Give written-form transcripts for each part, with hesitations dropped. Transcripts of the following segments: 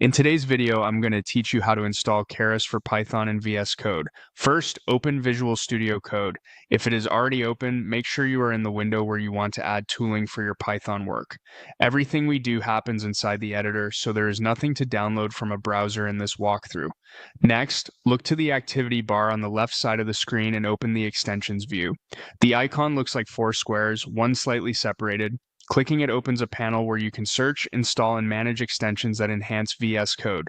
In today's video, I'm going to teach you how to install Keras for Python in VS Code. First, open Visual Studio Code. If it is already open, make sure you are in the window where you want to add tooling for your Python work. Everything we do happens inside the editor, so there is nothing to download from a browser in this walkthrough. Next, look to the activity bar on the left side of the screen and open the extensions view. The icon looks like four squares, one slightly separated. Clicking it opens a panel where you can search, install, and manage extensions that enhance VS Code.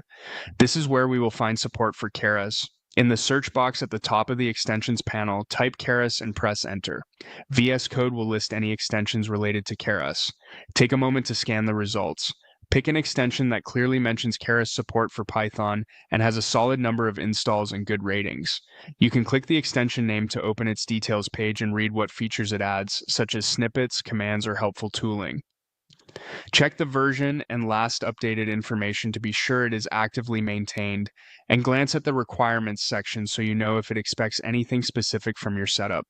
This is where we will find support for Keras. In the search box at the top of the extensions panel, type Keras and press enter. VS Code will list any extensions related to Keras. Take a moment to scan the results. Pick an extension that clearly mentions Keras support for Python and has a solid number of installs and good ratings. You can click the extension name to open its details page and read what features it adds, such as snippets, commands, or helpful tooling. Check the version and last updated information to be sure it is actively maintained, and glance at the requirements section so you know if it expects anything specific from your setup.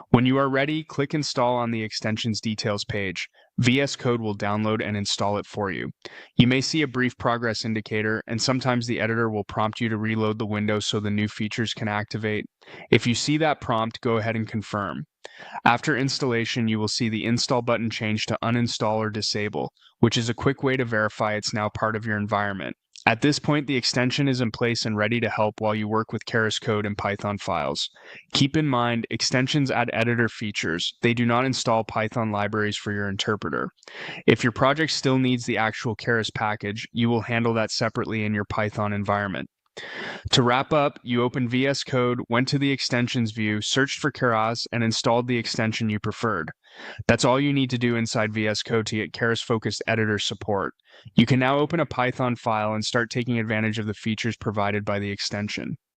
When you are ready, click Install on the extensions details page. VS Code will download and install it for you. You may see a brief progress indicator, and sometimes the editor will prompt you to reload the window so the new features can activate. If you see that prompt, go ahead and confirm. After installation, you will see the install button change to uninstall or disable, which is a quick way to verify it's now part of your environment. At this point, the extension is in place and ready to help while you work with Keras code and Python files. Keep in mind, extensions add editor features. They do not install Python libraries for your interpreter. If your project still needs the actual Keras package, you will handle that separately in your Python environment. To wrap up, you opened VS Code, went to the extensions view, searched for Keras, and installed the extension you preferred. That's all you need to do inside VS Code to get Keras-focused editor support. You can now open a Python file and start taking advantage of the features provided by the extension.